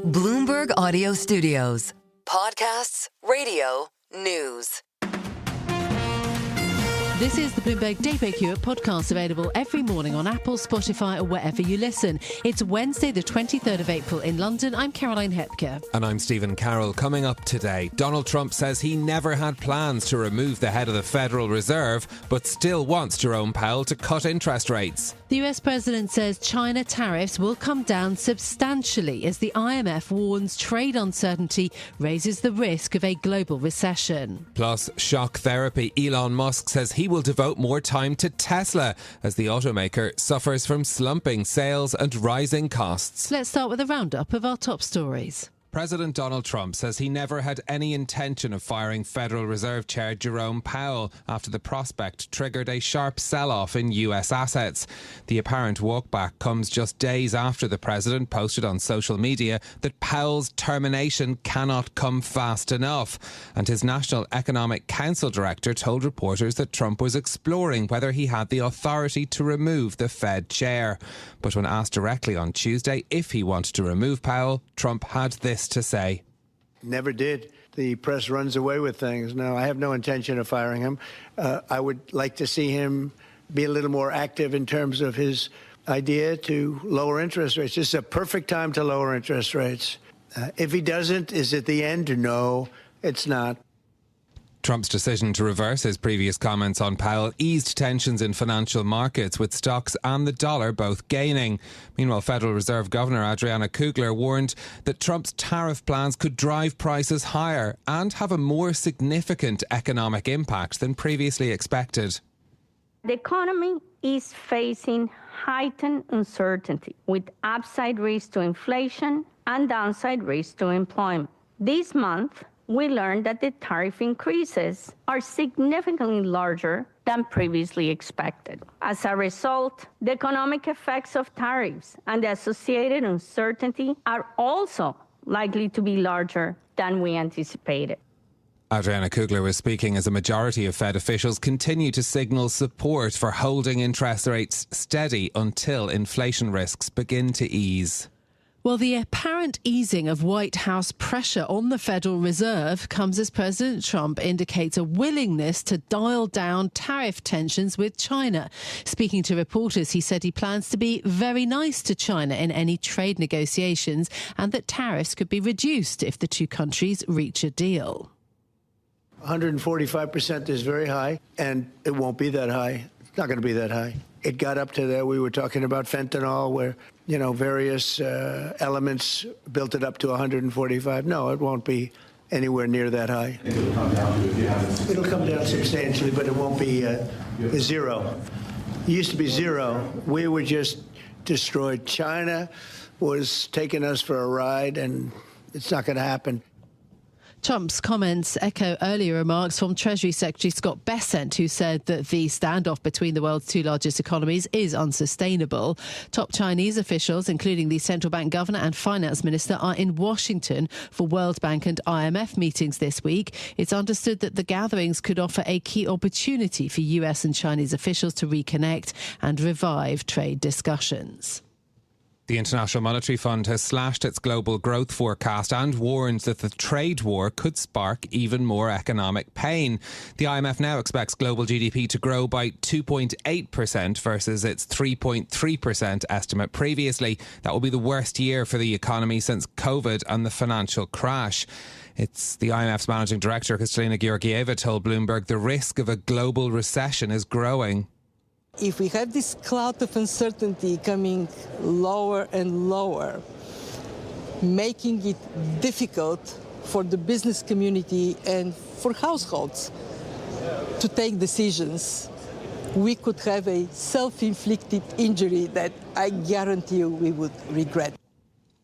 Bloomberg Audio Studios. Podcasts, radio, news. This is the Bloomberg Daybreak podcast, available every morning on Apple, Spotify or wherever you listen. It's Wednesday the 23rd of April in London. I'm Caroline Hepker. And I'm Stephen Carroll. Coming up today, Donald Trump says he never had plans to remove the head of the Federal Reserve, but still wants Jerome Powell to cut interest rates. The US president says China tariffs will come down substantially as the IMF warns trade uncertainty raises the risk of a global recession. Plus, shock therapy. Elon Musk says he will devote more time to Tesla as the automaker suffers from slumping sales and rising costs. Let's start with a roundup of our top stories. President Donald Trump says he never had any intention of firing Federal Reserve Chair Jerome Powell after the prospect triggered a sharp sell-off in US assets. The apparent walkback comes just days after the president posted on social media that Powell's termination cannot come fast enough. And his National Economic Council director told reporters that Trump was exploring whether he had the authority to remove the Fed chair. But when asked directly on Tuesday if he wanted to remove Powell, Trump had this to say. Never did. The press runs away with things. No, I have no intention of firing him. I would like to see him be a little more active in terms of his idea to lower interest rates. This is a perfect time to lower interest rates. If he doesn't, is it the end? No, it's not. Trump's decision to reverse his previous comments on Powell eased tensions in financial markets, with stocks and the dollar both gaining. Meanwhile, Federal Reserve Governor Adriana Kugler warned that Trump's tariff plans could drive prices higher and have a more significant economic impact than previously expected. The economy is facing heightened uncertainty, with upside risk to inflation and downside risk to employment. This month, we learned that the tariff increases are significantly larger than previously expected. As a result, the economic effects of tariffs and the associated uncertainty are also likely to be larger than we anticipated. Adriana Kugler was speaking as a majority of Fed officials continue to signal support for holding interest rates steady until inflation risks begin to ease. Well, the apparent easing of White House pressure on the Federal Reserve comes as President Trump indicates a willingness to dial down tariff tensions with China. Speaking to reporters, he said he plans to be very nice to China in any trade negotiations and that tariffs could be reduced if the two countries reach a deal. 145% is very high, and it won't be that high. It's not going to be that high. It got up to that. We were talking about fentanyl, where, various elements built it up to 145. No, it won't be anywhere near that high. It'll come down substantially, but it won't be zero. It used to be zero. We were just destroyed. China was taking us for a ride, and it's not going to happen. Trump's comments echo earlier remarks from Treasury Secretary Scott Bessent, who said that the standoff between the world's two largest economies is unsustainable. Top Chinese officials, including the central bank governor and finance minister, are in Washington for World Bank and IMF meetings this week. It's understood that the gatherings could offer a key opportunity for US and Chinese officials to reconnect and revive trade discussions. The International Monetary Fund has slashed its global growth forecast and warns that the trade war could spark even more economic pain. The IMF now expects global GDP to grow by 2.8% versus its 3.3% estimate previously. That will be the worst year for the economy since COVID and the financial crash. It's the IMF's managing director, Kristalina Georgieva, told Bloomberg the risk of a global recession is growing. If we have this cloud of uncertainty coming lower and lower, making it difficult for the business community and for households to take decisions, we could have a self-inflicted injury that I guarantee you we would regret.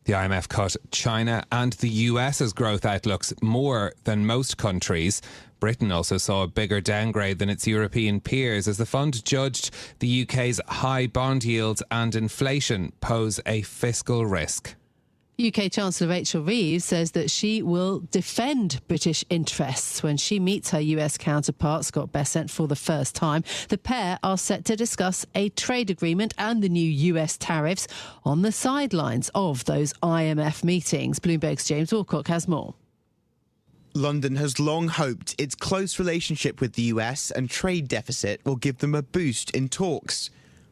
The IMF cut China and the US's growth outlooks more than most countries. Britain also saw a bigger downgrade than its European peers as the fund judged the UK's high bond yields and inflation pose a fiscal risk. UK Chancellor Rachel Reeves says that she will defend British interests when she meets her US counterpart, Scott Bessent, for the first time. The pair are set to discuss a trade agreement and the new US tariffs on the sidelines of those IMF meetings. Bloomberg's James Woolcock has more. London has long hoped its close relationship with the US and trade deficit will give them a boost in talks.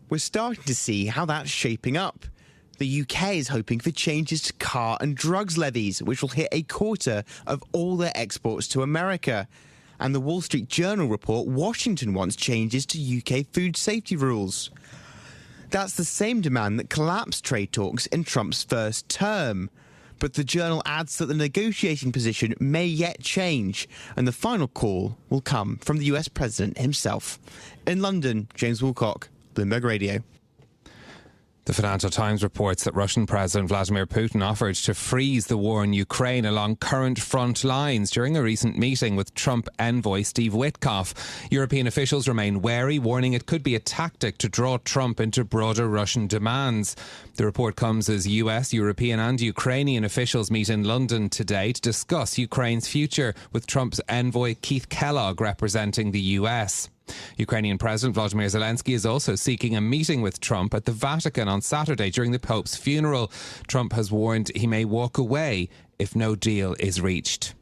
We're starting to see how that's shaping up. The UK is hoping for changes to car and drugs levies, which will hit a quarter of all their exports to America. And the Wall Street Journal report Washington wants changes to UK food safety rules. That's the same demand that collapsed trade talks in Trump's first term. But the Journal adds that the negotiating position may yet change, and the final call will come from the US President himself. In London, James Woolcock, Bloomberg Radio. The Financial Times reports that Russian President Vladimir Putin offered to freeze the war in Ukraine along current front lines during a recent meeting with Trump envoy Steve Witkoff. European officials remain wary, warning it could be a tactic to draw Trump into broader Russian demands. The report comes as US, European and Ukrainian officials meet in London today to discuss Ukraine's future, with Trump's envoy Keith Kellogg representing the US. Ukrainian President Volodymyr Zelensky is also seeking a meeting with Trump at the Vatican on Saturday during the Pope's funeral. Trump has warned he may walk away if no deal is reached.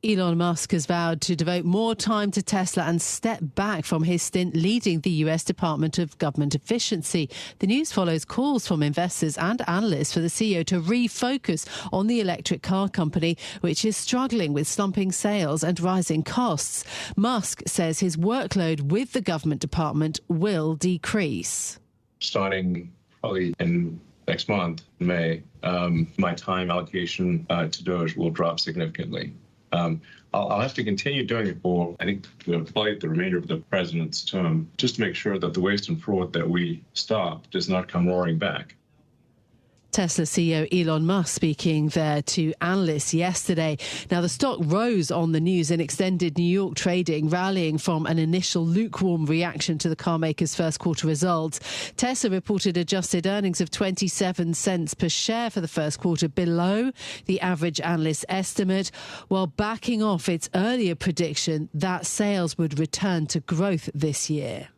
Elon Musk has vowed to devote more time to Tesla and step back from his stint leading the US Department of Government Efficiency. The news follows calls from investors and analysts for the CEO to refocus on the electric car company, which is struggling with slumping sales and rising costs. Musk says his workload with the government department will decrease. Starting probably in next month, May, my time allocation to DOGE will drop significantly. I'll have to continue doing it for, I think, probably the remainder of the president's term, just to make sure that the waste and fraud that we stop does not come roaring back. Tesla CEO Elon Musk speaking there to analysts yesterday. Now, the stock rose on the news in extended New York trading, rallying from an initial lukewarm reaction to the carmaker's first quarter results. Tesla reported adjusted earnings of 27 cents per share for the first quarter, below the average analyst estimate, while backing off its earlier prediction that sales would return to growth this year.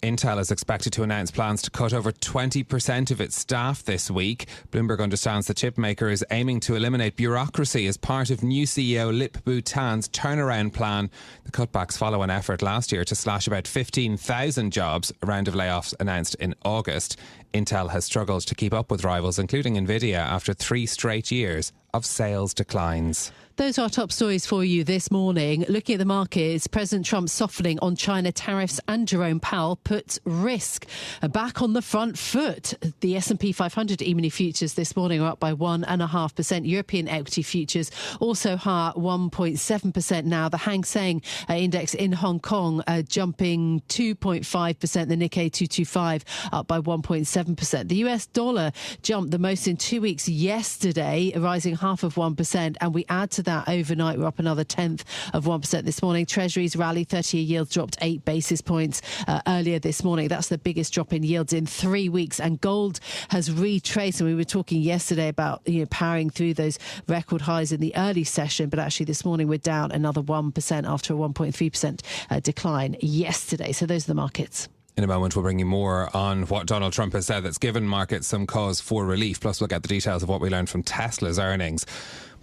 Intel is expected to announce plans to cut over 20% of its staff this week. Bloomberg understands the chipmaker is aiming to eliminate bureaucracy as part of new CEO Lip-Bu Tan's turnaround plan. The cutbacks follow an effort last year to slash about 15,000 jobs, a round of layoffs announced in August. Intel has struggled to keep up with rivals, including Nvidia, after 3 straight years of sales declines. Those are our top stories for you this morning. Looking at the markets, President Trump softening on China tariffs and Jerome Powell puts risk back on the front foot. The S&P 500 E-mini futures this morning are up by 1.5%. European equity futures also higher, 1.7% now. The Hang Seng index in Hong Kong jumping 2.5%. The Nikkei 225 up by 1.7%. The US dollar jumped the most in 2 weeks yesterday, rising 0.5%. And we add to that overnight, we're up another 0.1% this morning. Treasuries rally, 30-year yield dropped 8 basis points earlier this morning. That's the biggest drop in yields in 3 weeks. And gold has retraced. And we were talking yesterday about powering through those record highs in the early session. But actually this morning we're down another 1% after a 1.3% decline yesterday. So those are the markets. In a moment, we'll bring you more on what Donald Trump has said that's given markets some cause for relief. Plus, we'll get the details of what we learned from Tesla's earnings.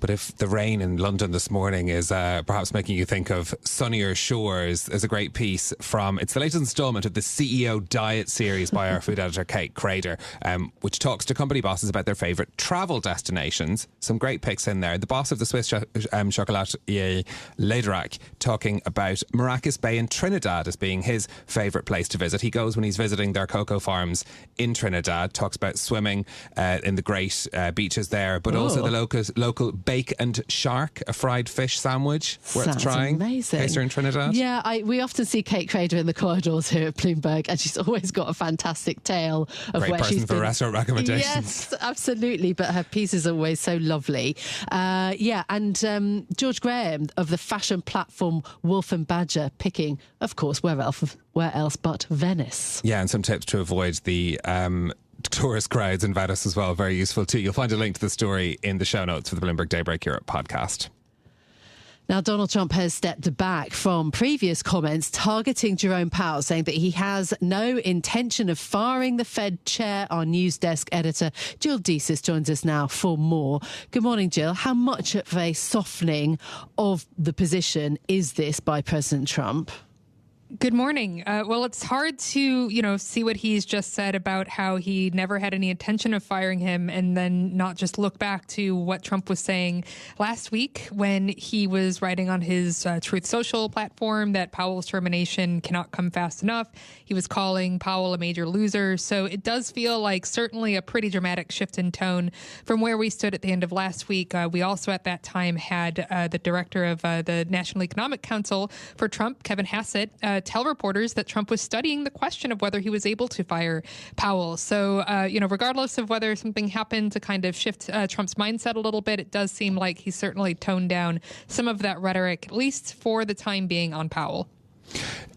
But if the rain in London this morning is perhaps making you think of sunnier shores, there's a great piece from, it's the latest instalment of the CEO Diet series by our food editor Kate Crader, which talks to company bosses about their favourite travel destinations. Some great picks in there. The boss of the Swiss chocolatier Lederach talking about Maracas Bay in Trinidad as being his favourite place to visit. He goes when he's visiting their cocoa farms in Trinidad, talks about swimming in the great beaches there, but also the local bake and shark, a fried fish sandwich worth trying. Amazing. In case you're in Trinidad. Yeah, we often see Kate Crader in the corridors here at Bloomberg, and she's always got a fantastic tale of great where person she's for been. Restaurant recommendations. Yes, absolutely. But her piece is always so lovely. And George Graham of the fashion platform Wolf and Badger picking, of course, where else but Venice. Yeah, and some tips to avoid the tourist crowds in Venice as well. Very useful too. You'll find a link to the story in the show notes for the Bloomberg Daybreak Europe podcast. Now, Donald Trump has stepped back from previous comments targeting Jerome Powell, saying that he has no intention of firing the Fed chair. Our news desk editor, Jill Deesis, joins us now for more. Good morning, Jill. How much of a softening of the position is this by President Trump? Good morning. Well, it's hard to, see what he's just said about how he never had any intention of firing him and then not just look back to what Trump was saying last week when he was writing on his Truth Social platform that Powell's termination cannot come fast enough. He was calling Powell a major loser. So it does feel like certainly a pretty dramatic shift in tone from where we stood at the end of last week. We also at that time had the director of the National Economic Council for Trump, Kevin Hassett, tell reporters that Trump was studying the question of whether he was able to fire Powell. So, regardless of whether something happened to kind of shift Trump's mindset a little bit, it does seem like he's certainly toned down some of that rhetoric, at least for the time being, on Powell.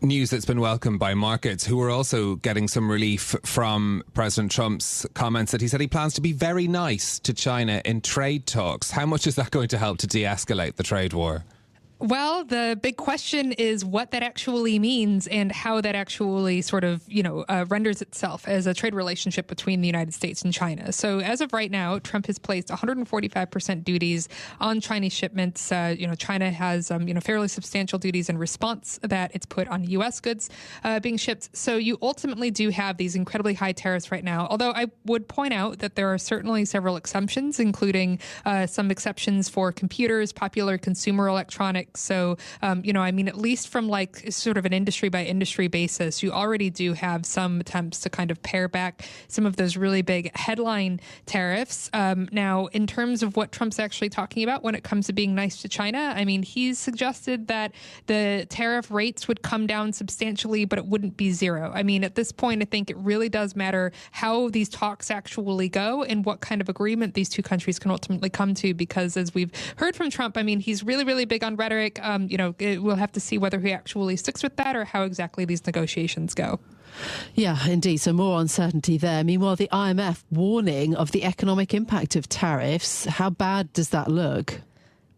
News that's been welcomed by markets, who are also getting some relief from President Trump's comments that he said he plans to be very nice to China in trade talks. How much is that going to help to de-escalate the trade war? Well, the big question is what that actually means and how that actually sort of, renders itself as a trade relationship between the United States and China. So as of right now, Trump has placed 145% duties on Chinese shipments. China has, fairly substantial duties in response that it's put on U.S. goods being shipped. So you ultimately do have these incredibly high tariffs right now, although I would point out that there are certainly several exceptions, including some exceptions for computers, popular consumer electronics. So, at least from like sort of an industry by industry basis, you already do have some attempts to kind of pare back some of those really big headline tariffs. Now, in terms of what Trump's actually talking about when it comes to being nice to China, he's suggested that the tariff rates would come down substantially, but it wouldn't be zero. At this point, I think it really does matter how these talks actually go and what kind of agreement these two countries can ultimately come to, because as we've heard from Trump, he's really, really big on rhetoric. We'll have to see whether he actually sticks with that or how exactly these negotiations go. Yeah, indeed. So more uncertainty there. Meanwhile, the IMF warning of the economic impact of tariffs. How bad does that look?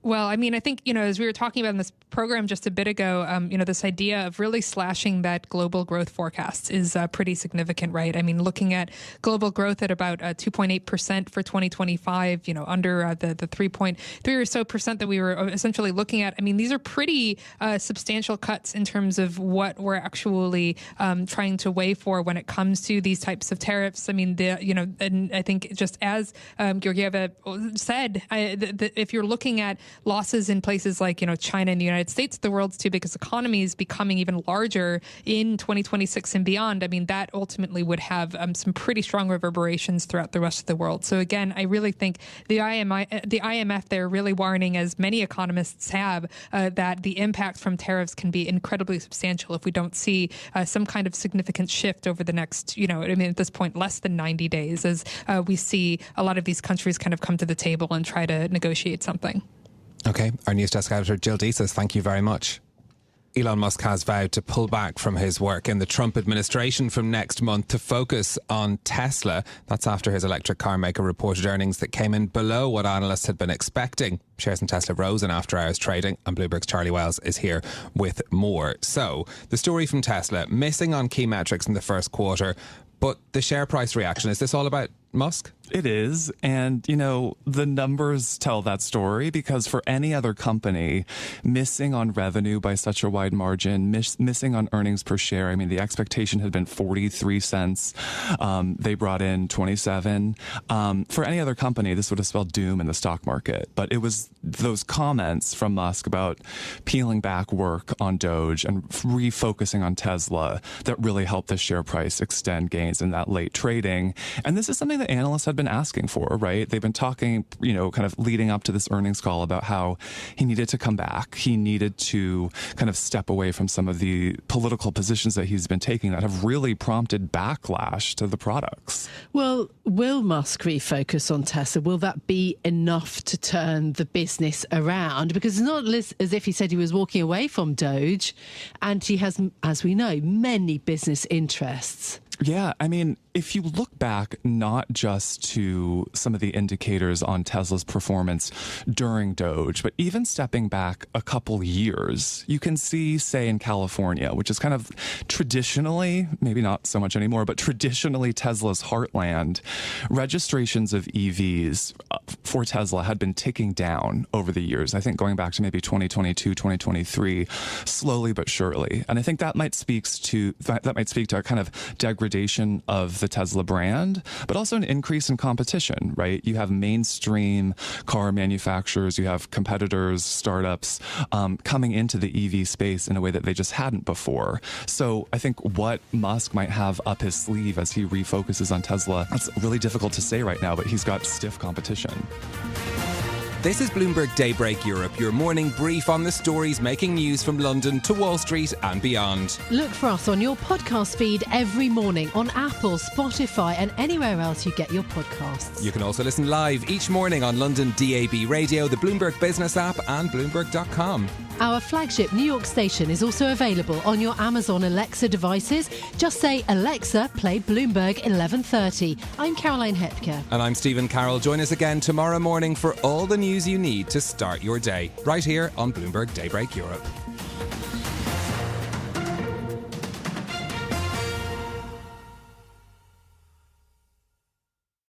Well, I think, as we were talking about in this program just a bit ago, this idea of really slashing that global growth forecast is pretty significant, right? Looking at global growth at about 2.8% for 2025, under the 3.3 or so percent that we were essentially looking at. these are pretty substantial cuts in terms of what we're actually trying to weigh for when it comes to these types of tariffs. And I think just as Georgieva said, if you're looking at losses in places like, China and the United States, the world's two biggest economies, becoming even larger in 2026 and beyond, that ultimately would have some pretty strong reverberations throughout the rest of the world. So again, I really think the IMF, they're really warning, as many economists have, that the impact from tariffs can be incredibly substantial if we don't see some kind of significant shift over the next, at this point, less than 90 days, as we see a lot of these countries kind of come to the table and try to negotiate something. Okay, our news desk editor Jill Deesis, thank you very much. Elon Musk has vowed to pull back from his work in the Trump administration from next month to focus on Tesla. That's after his electric car maker reported earnings that came in below what analysts had been expecting. Shares in Tesla rose in after-hours trading, and Bloomberg's Charlie Wells is here with more. So, the story from Tesla, missing on key metrics in the first quarter, but the share price reaction, is this all about Musk? It is. And, the numbers tell that story, because for any other company, missing on revenue by such a wide margin, missing on earnings per share, the expectation had been 43 cents. They brought in 27. For any other company, this would have spelled doom in the stock market. But it was those comments from Musk about peeling back work on Doge and refocusing on Tesla that really helped the share price extend gains in that late trading. And this is something that analysts had been asking for, right? They've been talking, kind of leading up to this earnings call about how he needed to come back. He needed to kind of step away from some of the political positions that he's been taking that have really prompted backlash to the products. Well, will Musk refocus on Tesla? Will that be enough to turn the business around? Because it's not as if he said he was walking away from Doge, and he has, as we know, many business interests. Yeah, if you look back not just to some of the indicators on Tesla's performance during Doge, but even stepping back a couple years, you can see, say, in California, which is kind of traditionally, maybe not so much anymore, but traditionally Tesla's heartland, registrations of EVs for Tesla had been ticking down over the years. I think going back to maybe 2022, 2023, slowly but surely. And I think that might speak to a kind of degradation of the Tesla brand, but also an increase in competition, right? You have mainstream car manufacturers, you have competitors, startups coming into the EV space in a way that they just hadn't before. So I think what Musk might have up his sleeve as he refocuses on Tesla, it's really difficult to say right now, but he's got stiff competition. This is Bloomberg Daybreak Europe, your morning brief on the stories making news from London to Wall Street and beyond. Look for us on your podcast feed every morning on Apple, Spotify and anywhere else you get your podcasts. You can also listen live each morning on London DAB Radio, the Bloomberg Business app and Bloomberg.com. Our flagship New York station is also available on your Amazon Alexa devices. Just say, Alexa, play Bloomberg 1130. I'm Caroline Hepker. And I'm Stephen Carroll. Join us again tomorrow morning for all the news you need to start your day, right here on Bloomberg Daybreak Europe.